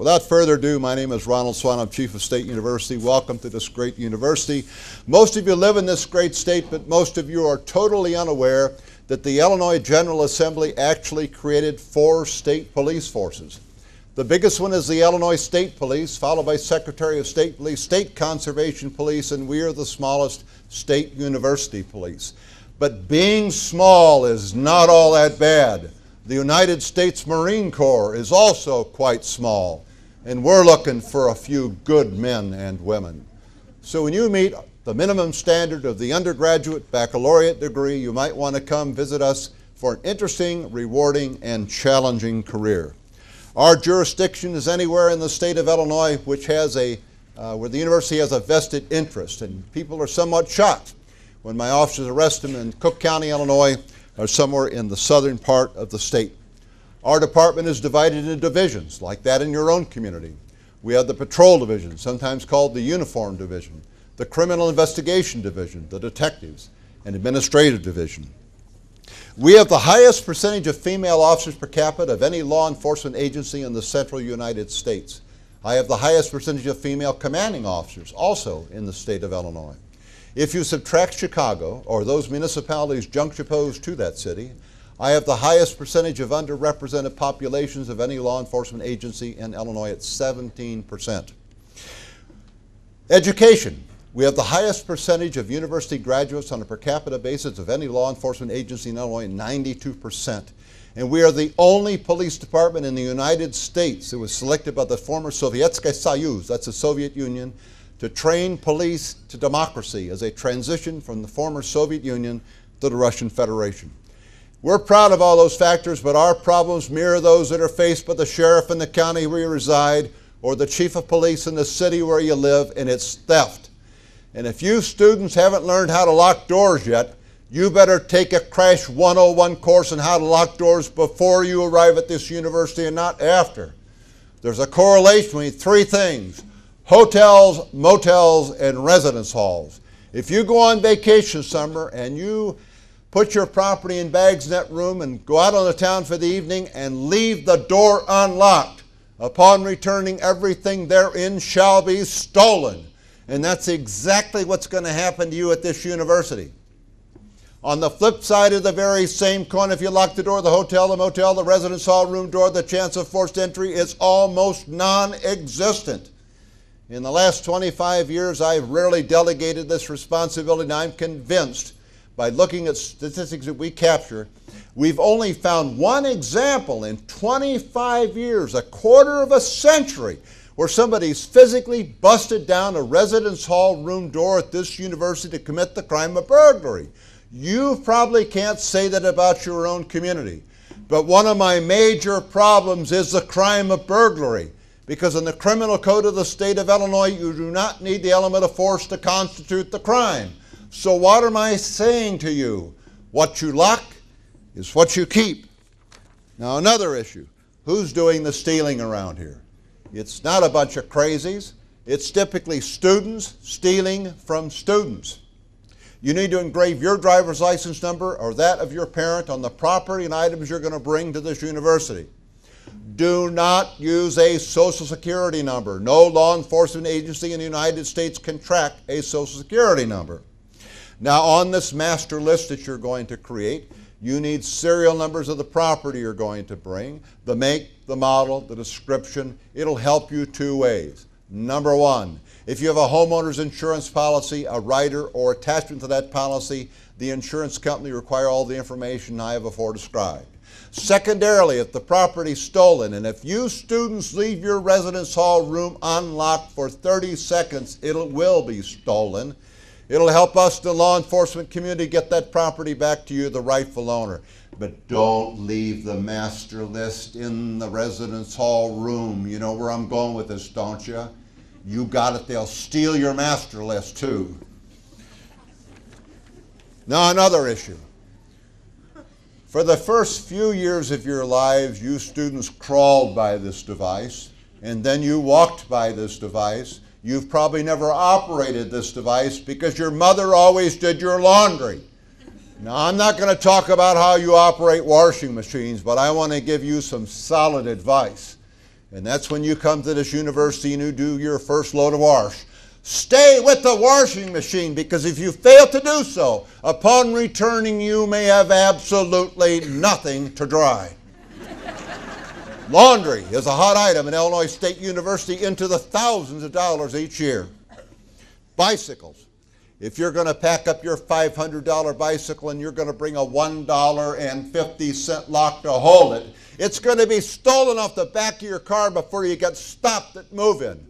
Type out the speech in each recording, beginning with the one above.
Without further ado, my name is Ronald Swan. I'm Chief of State University. Welcome to this great university. Most of you live in this great state, but most of you are totally unaware that the Illinois General Assembly actually created 4 state police forces. The biggest one is the Illinois State Police, followed by Secretary of State Police, State Conservation Police, and we are the smallest state university police. But being small is not all that bad. The United States Marine Corps is also quite small, and we're looking for a few good men and women. So when you meet the minimum standard of the undergraduate baccalaureate degree, you might want to come visit us for an interesting, rewarding, and challenging career. Our jurisdiction is anywhere in the state of Illinois which has where the university has a vested interest, and people are somewhat shocked when my officers arrest them in Cook County, Illinois, or somewhere in the southern part of the state. Our department is divided into divisions, like that in your own community. We have the patrol division, sometimes called the uniform division, the criminal investigation division, the detectives, and administrative division. We have the highest percentage of female officers per capita of any law enforcement agency in the central United States. I have the highest percentage of female commanding officers, also in the state of Illinois. If you subtract Chicago, or those municipalities juxtaposed to that city, I have the highest percentage of underrepresented populations of any law enforcement agency in Illinois at 17%. Education. We have the highest percentage of university graduates on a per capita basis of any law enforcement agency in Illinois, 92%. And we are the only police department in the United States that was selected by the former Sovietski Soyuz, that's the Soviet Union, to train police to democracy as a transition from the former Soviet Union to the Russian Federation. We're proud of all those factors, but our problems mirror those that are faced by the sheriff in the county where you reside or the chief of police in the city where you live, and it's theft. And if you students haven't learned how to lock doors yet, you better take a Crash 101 course on how to lock doors before you arrive at this university and not after. There's a correlation between 3 things: hotels, motels, and residence halls. If you go on vacation summer and you put your property in bags in that room and go out on the town for the evening and leave the door unlocked, upon returning everything therein shall be stolen. And that's exactly what's going to happen to you at this university. On the flip side of the very same coin, if you lock the door of the hotel, the motel, the residence hall room door, the chance of forced entry is almost non-existent. In the last 25 years, I've rarely delegated this responsibility, and I'm convinced by looking at statistics that we capture, we've only found one example in 25 years, a quarter of a century, where somebody's physically busted down a residence hall room door at this university to commit the crime of burglary. You probably can't say that about your own community. But one of my major problems is the crime of burglary, because in the criminal code of the state of Illinois, you do not need the element of force to constitute the crime. So what am I saying to you? What you lock is what you keep. Now another issue, who's doing the stealing around here? It's not a bunch of crazies. It's typically students stealing from students. You need to engrave your driver's license number or that of your parent on the property and items you're going to bring to this university. Do not use a Social Security number. No law enforcement agency in the United States can track a Social Security number. Now on this master list that you're going to create, you need serial numbers of the property you're going to bring, the make, the model, the description. It'll help you 2 ways. Number 1, if you have a homeowner's insurance policy, a rider or attachment to that policy, the insurance company require all the information I have before described. Secondarily, if the property is stolen, and if you students leave your residence hall room unlocked for 30 seconds, it will be stolen. It'll help us, the law enforcement community, get that property back to you, the rightful owner. But don't leave the master list in the residence hall room. You know where I'm going with this, don't you? You got it, they'll steal your master list too. Now another issue. For the first few years of your lives, you students crawled by this device, and then you walked by this device. You've probably never operated this device because your mother always did your laundry. Now, I'm not going to talk about how you operate washing machines, but I want to give you some solid advice. And that's when you come to this university and you do your first load of wash. Stay with the washing machine, because if you fail to do so, upon returning you may have absolutely nothing to dry. Laundry is a hot item at Illinois State University, into the thousands of dollars each year. Bicycles. If you're going to pack up your $500 bicycle and you're going to bring a $1.50 lock to hold it, it's going to be stolen off the back of your car before you get stopped at move-in.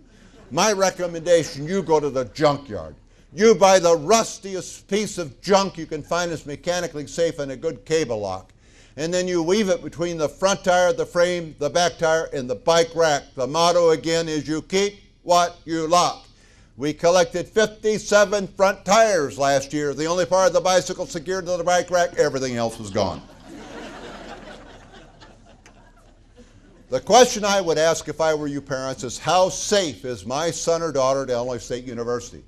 My recommendation, you go to the junkyard. You buy the rustiest piece of junk you can find that's mechanically safe and a good cable lock. And then you weave it between the front tire, the frame, the back tire, and the bike rack. The motto again is you keep what you lock. We collected 57 front tires last year. The only part of the bicycle secured to the bike rack, everything else was gone. The question I would ask if I were you parents is, how safe is my son or daughter at Illinois State University?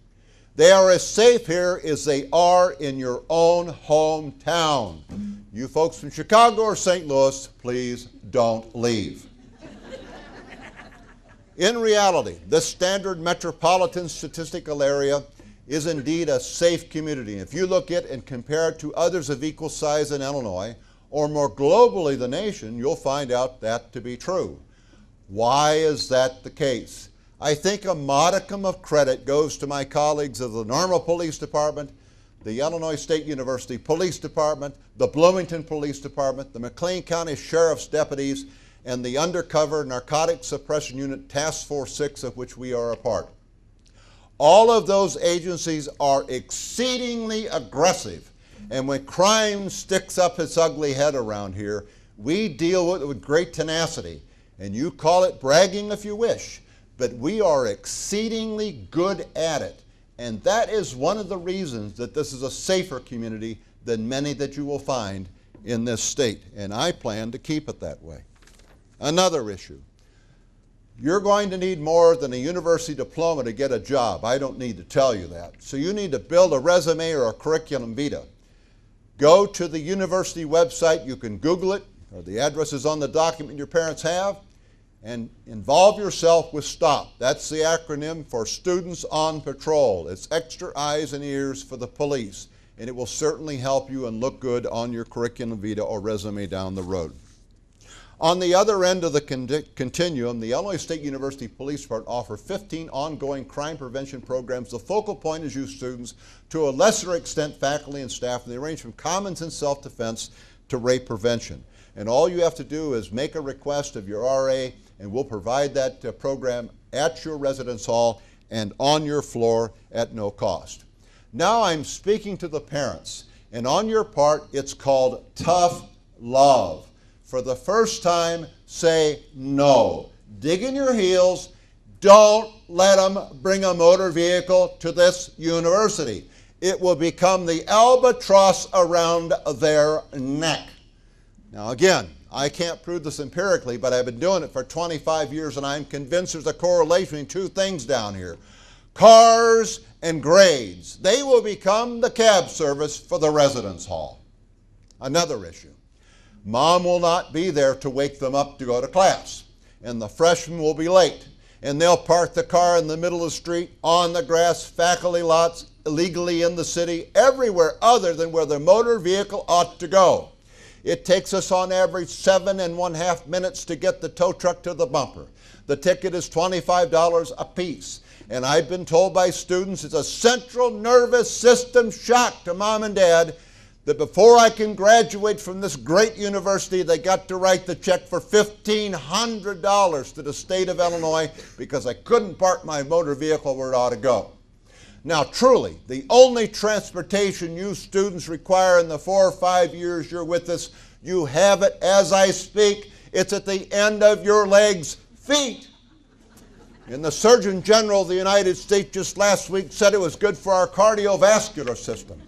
They are as safe here as they are in your own hometown. You folks from Chicago or St. Louis, please don't leave. In reality, this standard metropolitan statistical area is indeed a safe community. If you look at and compare it to others of equal size in Illinois, or more globally the nation, you'll find out that to be true. Why is that the case? I think a modicum of credit goes to my colleagues of the Normal Police Department, the Illinois State University Police Department, the Bloomington Police Department, the McLean County Sheriff's deputies, and the Undercover Narcotics Suppression Unit Task Force 6, of which we are a part. All of those agencies are exceedingly aggressive, and when crime sticks up its ugly head around here, we deal with it with great tenacity. And you call it bragging if you wish, but we are exceedingly good at it. And that is one of the reasons that this is a safer community than many that you will find in this state. And I plan to keep it that way. Another issue. You're going to need more than a university diploma to get a job. I don't need to tell you that. So you need to build a resume or a curriculum vitae. Go to the university website. You can Google it, or the address is on the document your parents have, and involve yourself with STOP. That's the acronym for Students on Patrol. It's extra eyes and ears for the police, and it will certainly help you and look good on your curriculum vitae or resume down the road. On the other end of the continuum, the Illinois State University Police Department offers 15 ongoing crime prevention programs. The focal point is you students, to a lesser extent faculty and staff, and they range from common sense self-defense to rape prevention. And all you have to do is make a request of your RA, and we'll provide that program at your residence hall and on your floor at no cost. Now I'm speaking to the parents, and on your part it's called tough love. For the first time, say no. Dig in your heels. Don't let them bring a motor vehicle to this university. It will become the albatross around their neck. Now again, I can't prove this empirically, but I've been doing it for 25 years, and I'm convinced there's a correlation between two things down here. Cars and grades. They will become the cab service for the residence hall. Another issue. Mom will not be there to wake them up to go to class, and the freshmen will be late, and they'll park the car in the middle of the street, on the grass, faculty lots, illegally in the city, everywhere other than where the motor vehicle ought to go. It takes us on average 7.5 minutes to get the tow truck to the bumper. The ticket is $25 a piece. And I've been told by students it's a central nervous system shock to mom and dad that before I can graduate from this great university, they got to write the check for $1,500 to the state of Illinois because I couldn't park my motor vehicle where it ought to go. Now truly, the only transportation you students require in the 4 or 5 years you're with us, you have it as I speak. It's at the end of your legs' feet. And the Surgeon General of the United States just last week said it was good for our cardiovascular system.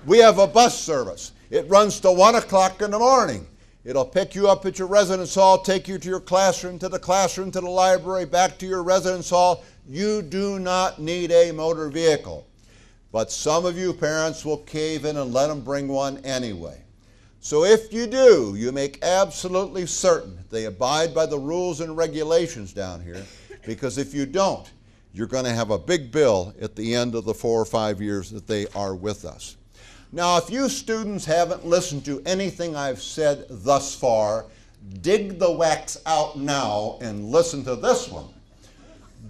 We have a bus service. It runs till 1 o'clock in the morning. It'll pick you up at your residence hall, take you to your classroom, to the library, back to your residence hall. You do not need a motor vehicle. But some of you parents will cave in and let them bring one anyway. So if you do, you make absolutely certain they abide by the rules and regulations down here, because if you don't, you're going to have a big bill at the end of the 4 or 5 years that they are with us. Now, if you students haven't listened to anything I've said thus far, dig the wax out now and listen to this one.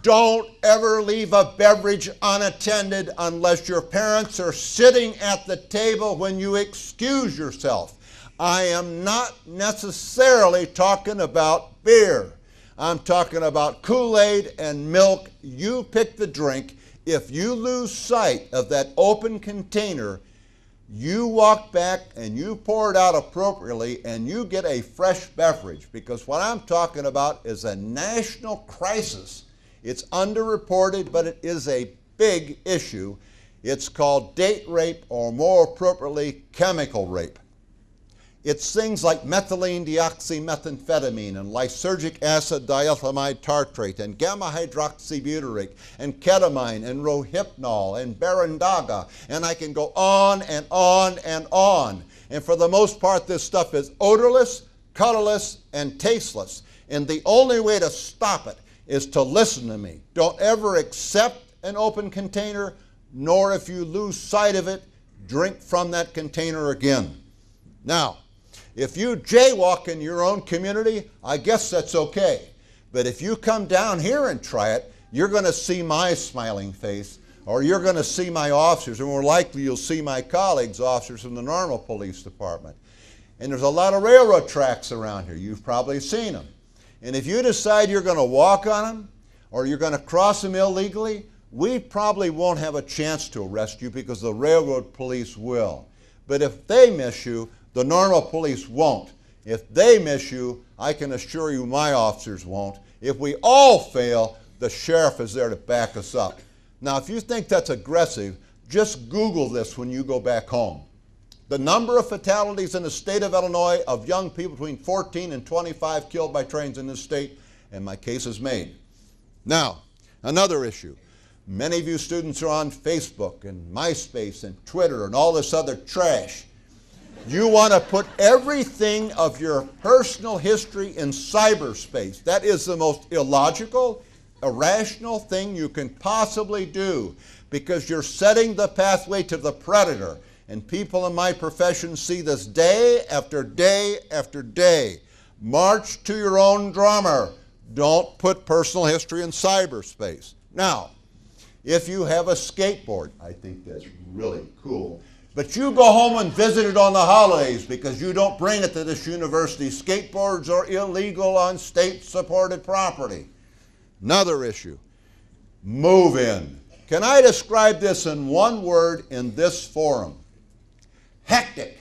Don't ever leave a beverage unattended unless your parents are sitting at the table when you excuse yourself. I am not necessarily talking about beer. I'm talking about Kool-Aid and milk. You pick the drink. If you lose sight of that open container, you walk back and you pour it out appropriately and you get a fresh beverage, because what I'm talking about is a national crisis. It's underreported, but it is a big issue. It's called date rape, or more appropriately, chemical rape. It's things like methylene deoxymethamphetamine and lysergic acid diethylamide tartrate and gamma hydroxybutyrate and ketamine and rohypnol and barandaga, and I can go on and on and on. And for the most part, this stuff is odorless, colorless, and tasteless. And the only way to stop it is to listen to me. Don't ever accept an open container, nor if you lose sight of it, drink from that container again. Now, if you jaywalk in your own community, I guess that's okay. But if you come down here and try it, you're going to see my smiling face, or you're going to see my officers, or more likely you'll see my colleagues, officers from the normal police department. And there's a lot of railroad tracks around here. You've probably seen them. And if you decide you're going to walk on them, or you're going to cross them illegally, we probably won't have a chance to arrest you, because the railroad police will. But if they miss you, the normal police won't. If they miss you, I can assure you my officers won't. If we all fail, the sheriff is there to back us up. Now, if you think that's aggressive, just Google this when you go back home. The number of fatalities in the state of Illinois of young people between 14 and 25 killed by trains in this state, and my case is made. Now, another issue. Many of you students are on Facebook and MySpace and Twitter and all this other trash. You want to put everything of your personal history in cyberspace. That is the most illogical, irrational thing you can possibly do, because you're setting the pathway to the predator. And people in my profession see this day after day after day. March to your own drummer. Don't put personal history in cyberspace. Now, if you have a skateboard, I think that's really cool. But you go home and visit it on the holidays because you don't bring it to this university. Skateboards are illegal on state-supported property. Another issue, move in. Can I describe this in one word in this forum? Hectic.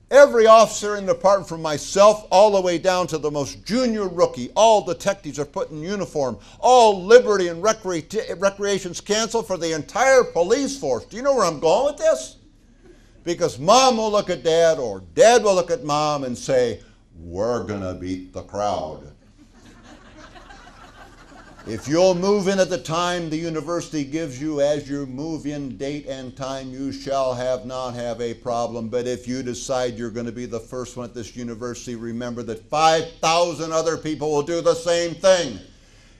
Every officer in the department, from myself all the way down to the most junior rookie, all detectives are put in uniform. All liberty and recreation's canceled for the entire police force. Do you know where I'm going with this? Because mom will look at dad, or dad will look at mom and say, we're going to beat the crowd. If you'll move in at the time the university gives you as your move-in date and time, you shall not have a problem. But if you decide you're going to be the first one at this university, remember that 5,000 other people will do the same thing.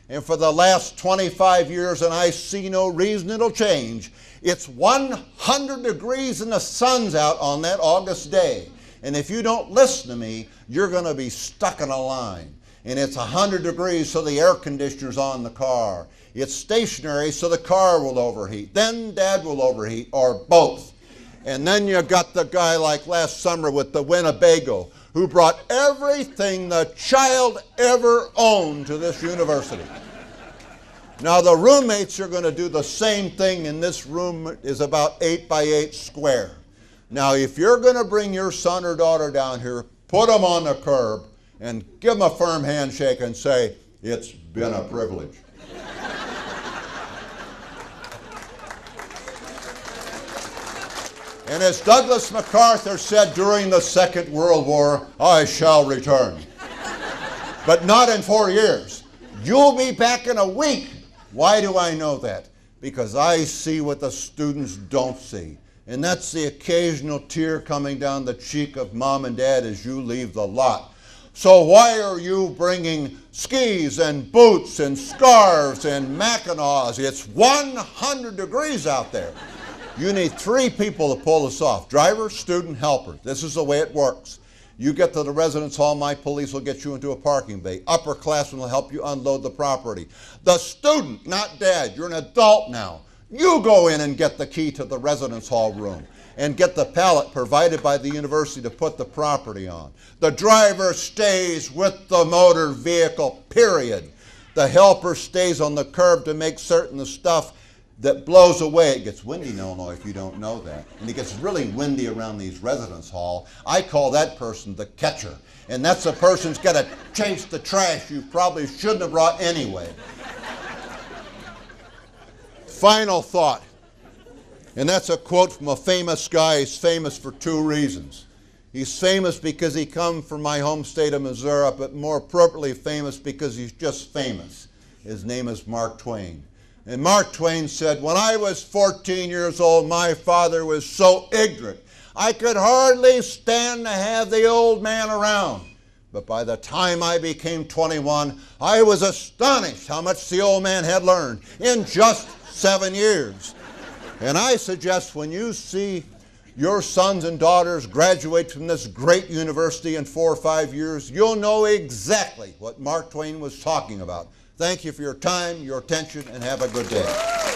And for the last 25 years, and I see no reason it'll change, it's 100 degrees and the sun's out on that August day. And if you don't listen to me, you're going to be stuck in a line. And it's 100 degrees, so the air conditioner's on the car. It's stationary, so the car will overheat. Then dad will overheat, or both. And then you got the guy like last summer with the Winnebago, who brought everything the child ever owned to this university. Now the roommates are going to do the same thing, and this room is about 8 by 8 square. Now if you're going to bring your son or daughter down here, put them on the curb and give them a firm handshake and say, it's been a privilege. And as Douglas MacArthur said during the Second World War, I shall return. But not in 4 years. You'll be back in a week. Why do I know that? Because I see what the students don't see. And that's the occasional tear coming down the cheek of mom and dad as you leave the lot. So why are you bringing skis and boots and scarves and Mackinaws? It's 100 degrees out there. You need 3 people to pull this off. Driver, student, helper. This is the way it works. You get to the residence hall, my police will get you into a parking bay. Upperclassmen will help you unload the property. The student, not dad, you're an adult now. You go in and get the key to the residence hall room and get the pallet provided by the university to put the property on. The driver stays with the motor vehicle, period. The helper stays on the curb to make certain the stuff that blows away. It gets windy in Illinois if you don't know that. And it gets really windy around these residence hall. I call that person the catcher. And that's the person who's got to chase the trash you probably shouldn't have brought anyway. Final thought. And that's a quote from a famous guy. He's famous for 2 reasons. He's famous because he comes from my home state of Missouri, but more appropriately famous because he's just famous. His name is Mark Twain. And Mark Twain said, when I was 14 years old, my father was so ignorant, I could hardly stand to have the old man around. But by the time I became 21, I was astonished how much the old man had learned in just 7 years. And I suggest when you see your sons and daughters graduate from this great university in 4 or 5 years, you'll know exactly what Mark Twain was talking about. Thank you for your time, your attention, and have a good day.